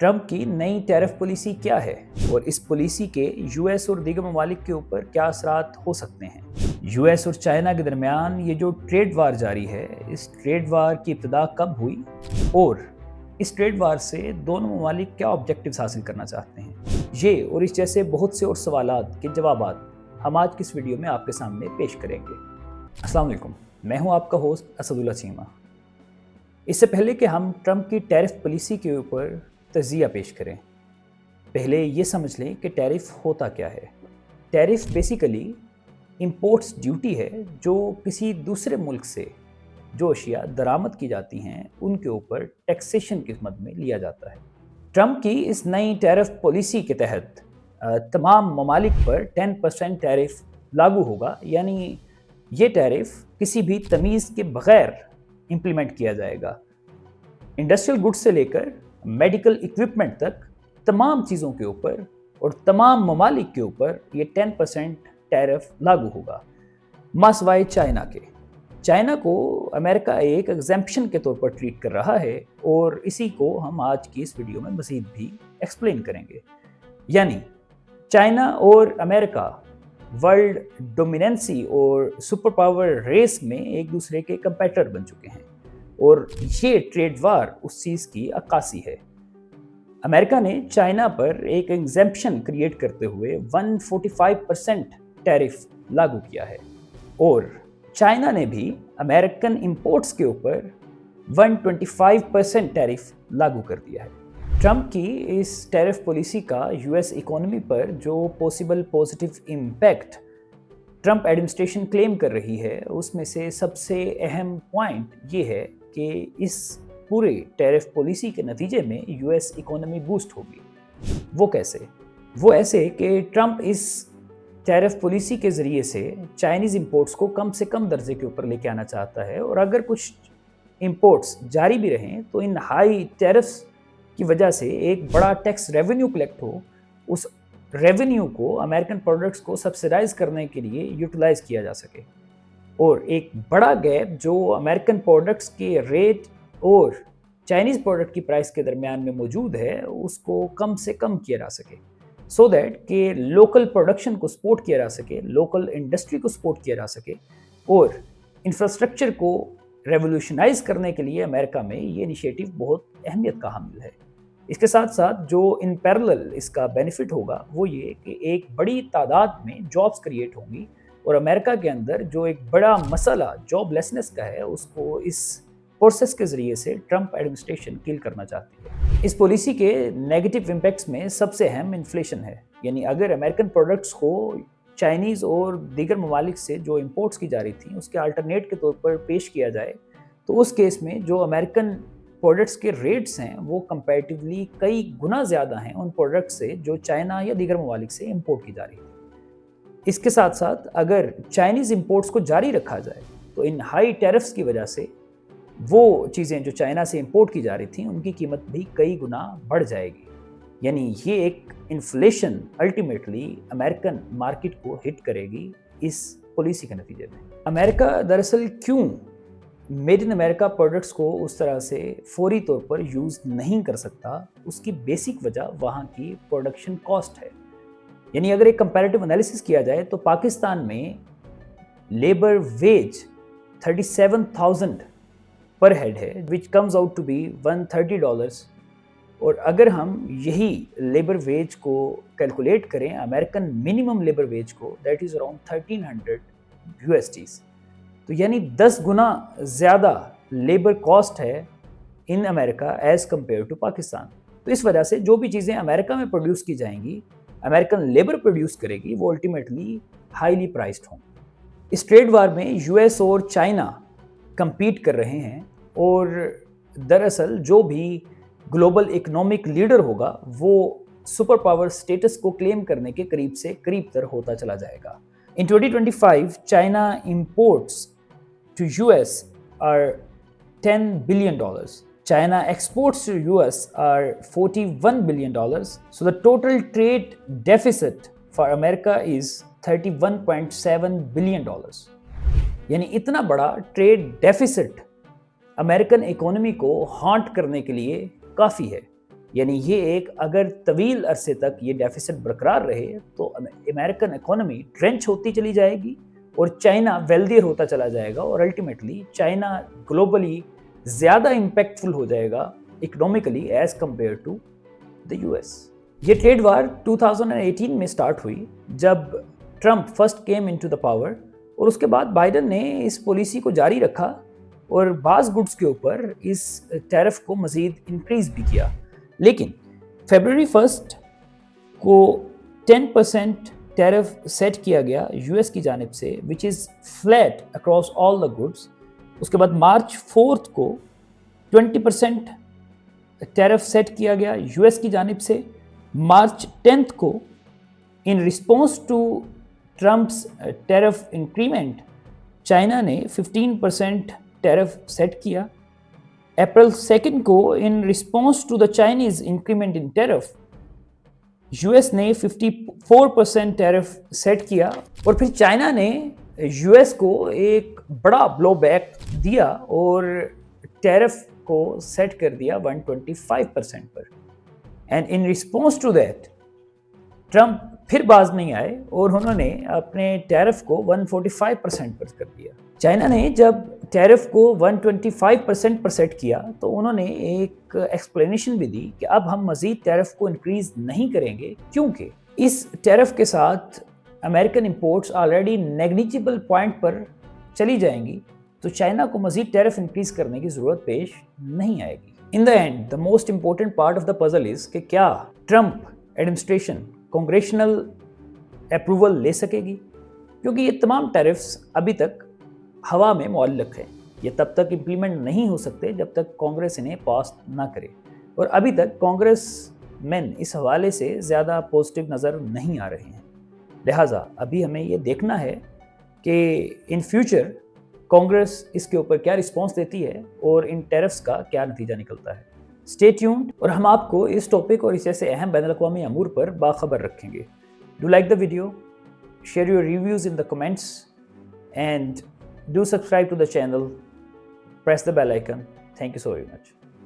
Trump की नई tariff policy क्या है और इस पॉलिसी के यूएस और दीगर ममालिक के ऊपर क्या असरात हो सकते हैं। यूएस और चाइना के दरमियान ये जो ट्रेड वार जारी है, इस ट्रेड वार की इब्तिदा कब हुई और इस ट्रेड वार से दोनों ममालिक क्या ऑब्जेक्टिव्स हासिल करना चाहते हैं, ये और इस जैसे बहुत से और सवालात के जवाबात हम आज की इस वीडियो में आपके सामने पेश करेंगे। अस्सलाम वालेकुम, मैं हूं आपका होस्ट असदुल्ला चीमा। इससे पहले कि हम ट्रंप की टैरिफ पॉलिसी के ऊपर तजिया पेश करें, पहले ये समझ लें कि टैरिफ होता क्या है। टैरिफ बेसिकली इंपोर्ट्स ड्यूटी है जो किसी दूसरे मुल्क से जो अशिया दरामद की जाती हैं उनके ऊपर टैक्सेशन की मद में लिया जाता है। ट्रंप की इस नई टैरिफ पॉलिसी के तहत तमाम ममालिक पर 10% टैरिफ लागू होगा, यानी ये टैरिफ किसी भी तमीज़ के बगैर इम्प्लीमेंट किया जाएगा। इंडस्ट्रियल गुड्स से लेकर मेडिकल इक्विपमेंट तक तमाम चीज़ों के ऊपर और तमाम ममालिक के ऊपर ये 10% टैरिफ लागू होगा, मासवाए चाइना के। चाइना को अमेरिका एक एग्जेम्पशन के तौर पर ट्रीट कर रहा है और इसी को हम आज की इस वीडियो में मज़ीद भी एक्सप्लेन करेंगे। यानी चाइना और अमेरिका वर्ल्ड डोमिनेंसी और सुपर पावर रेस में एक दूसरे के कंपेटिटर बन चुके हैं और ये ट्रेड वार उस चीज़ की अक्कासी है। अमेरिका ने चाइना पर एक एग्जेम्पशन क्रिएट करते हुए 145% टैरिफ लागू किया है और चाइना ने भी अमेरिकन इंपोर्ट्स के ऊपर 125% टैरिफ लागू कर दिया है। ट्रंप की इस टैरिफ पॉलिसी का यूएस इकोनॉमी पर जो possible positive impact Trump administration claim कर रही है, उसमें से सबसे अहम पॉइंट ये है कि इस पूरे टैरिफ पॉलिसी के नतीजे में यूएस इकोनॉमी बूस्ट होगी। वो कैसे? वो ऐसे कि ट्रंप इस टैरिफ पॉलिसी के ज़रिए से चाइनीज़ इंपोर्ट्स को कम से कम दर्जे के ऊपर लेके आना चाहता है और अगर कुछ इंपोर्ट्स जारी भी रहें तो इन हाई टैरिफ्स की वजह से एक बड़ा टैक्स रेवेन्यू कलेक्ट हो, उस रेवेन्यू को अमेरिकन प्रोडक्ट्स को सब्सिडाइज करने के लिए यूटिलाइज किया जा सके और एक बड़ा गैप जो अमेरिकन प्रोडक्ट्स के रेट और चाइनीज़ प्रोडक्ट की प्राइस के दरमियान में मौजूद है, उसको कम से कम किया जा सके, सो दैट कि लोकल प्रोडक्शन को सपोर्ट किया जा सके, लोकल इंडस्ट्री को सपोर्ट किया जा सके और इंफ्रास्ट्रक्चर को रेवोल्यूशनाइज करने के लिए अमेरिका में ये इनिशिएटिव बहुत अहमियत का हामिल है। इसके साथ साथ जो इन पैरेलल इसका बेनिफिट होगा वो ये कि एक बड़ी तादाद में जॉब्स क्रिएट होंगी और अमेरिका के अंदर जो एक बड़ा मसला जॉबलेसनेस का है उसको इस प्रोसेस के ज़रिए से ट्रंप एडमिनिस्ट्रेशन किल करना चाहती है। इस पॉलिसी के नेगेटिव इम्पैक्ट्स में सबसे अहम इन्फ्लेशन है, यानी अगर अमेरिकन प्रोडक्ट्स को चाइनीज़ और दीगर ममालिक से जो इंपोर्ट्स की जा रही थी उसके अल्टरनेट के तौर पर पेश किया जाए तो उस केस में जो अमेरिकन प्रोडक्ट्स के रेट्स हैं वो कंपैरेटिवली कई गुना ज़्यादा हैं उन प्रोडक्ट्स से जो चाइना या दीगर ममालिक से इंपोर्ट की जा रही थी। इसके साथ साथ अगर चाइनीज़ इंपोर्ट्स को जारी रखा जाए तो इन हाई टैरिफ्स की वजह से वो चीज़ें जो चाइना से इंपोर्ट की जा रही थी उनकी कीमत भी कई गुना बढ़ जाएगी, यानी ये एक इन्फ्लेशन अल्टीमेटली अमेरिकन मार्केट को हिट करेगी इस पॉलिसी के नतीजे में। अमेरिका दरअसल क्यों मेड इन अमेरिका प्रोडक्ट्स को उस तरह से फौरी तौर पर यूज़ नहीं कर सकता, उसकी बेसिक वजह वहाँ की प्रोडक्शन कॉस्ट है। यानी अगर एक कंपैरेटिव एनालिसिस किया जाए तो पाकिस्तान में लेबर वेज 37,000 पर हेड है, which comes out to be $130 और अगर हम यही लेबर वेज को कैलकुलेट करें अमेरिकन मिनिमम लेबर वेज को, दैट इज़ अराउंड 1300 USDs, तो यानी 10 गुना ज़्यादा लेबर कॉस्ट है in America as compare to Pakistan. तो इस वजह से जो भी चीज़ें अमेरिका में प्रोड्यूस की जाएंगी, अमेरिकन लेबर प्रोड्यूस करेगी, वो अल्टीमेटली हाईली प्राइस्ड हों। इस ट्रेड वार में यूएस और चाइना compete कर रहे हैं और दरअसल जो भी ग्लोबल इकोनॉमिक लीडर होगा वो सुपर पावर स्टेटस को क्लेम करने के करीब से करीब तर होता चला जाएगा। In 2025, China imports to US are $10 billion. China exports to US are $41 billion. So the total trade deficit for America is $31.7 billion. यानी इतना बड़ा ट्रेड डेफिसिट अमेरिकन इकोनॉमी को हॉन्ट करने के लिए काफ़ी है। یعنی یہ ایک اگر طویل عرصے تک یہ ڈیفیسٹ برقرار رہے تو امریکن اکانومی ٹرینچ ہوتی چلی جائے گی اور چائنا ویلدیئر ہوتا چلا جائے گا، اور الٹیمیٹلی چائنا گلوبلی زیادہ امپیکٹفل ہو جائے گا economically as compare to the U S. یہ ٹریڈ وار 2018 میں سٹارٹ ہوئی جب Trump first came into the power, اور اس کے بعد بائیڈن نے اس پالیسی کو جاری رکھا اور بعض گڈس کے اوپر اس ٹیرف کو مزید انکریز بھی کیا، لیکن فیبروری 1 کو 10% ٹیرف سیٹ کیا گیا یو ایس کی جانب سے which is flat across all the goods. اس کے بعد مارچ 4 کو 20% ٹیرف سیٹ کیا گیا یو ایس کی جانب سے۔ مارچ 10 کو in response to Trump's tariff increment China نے 15% ٹیرف سیٹ کیا۔ اپریل 2 کو in response to the Chinese increment in tariff U S نے 54% ٹیرف سیٹ کیا، اور پھر چائنا نے یو ایس کو ایک بڑا بلو بیک دیا اور ٹیرف کو سیٹ کر دیا 125% پر۔ And in response to that Trump پھر باز نہیں آئے اور انہوں نے اپنے ٹیرف کو 145% پر کر دیا۔ چائنا نے جب ٹیرف کو 125% پر سیٹ کیا تو انہوں نے ایک ایکسپلینیشن بھی دی کہ اب ہم مزید ٹیرف کو انکریز نہیں کریں گے، کیونکہ اس ٹیرف کے ساتھ American imports already negligible point پر چلی جائیں گی، تو چائنا کو مزید ٹیرف انکریز کرنے کی ضرورت پیش نہیں آئے گی۔ In the end the most important part of the puzzle is کہ کیا ٹرمپ ایڈمنسٹریشن کانگریشنل اپروول لے سکے گی، کیونکہ یہ تمام ٹیرفس ابھی تک ہوا میں معلق ہے، یہ تب تک امپلیمنٹ نہیں ہو سکتے جب تک کانگریس انہیں پاس نہ کرے، اور ابھی تک کانگریس مین اس حوالے سے زیادہ پازیٹیو نظر نہیں آ رہے ہیں۔ لہٰذا ابھی ہمیں یہ دیکھنا ہے کہ ان فیوچر کانگریس اس کے اوپر کیا رسپانس دیتی ہے اور ان ٹیرفس کا کیا نتیجہ نکلتا ہے۔ اسٹے ٹیونڈ، اور ہم آپ کو اس ٹاپک اور اس جیسے اہم بین الاقوامی امور پر باخبر رکھیں گے۔ Do like the video, share your reviews in the comments, and do subscribe to the channel, press the bell icon. Thank you so very much.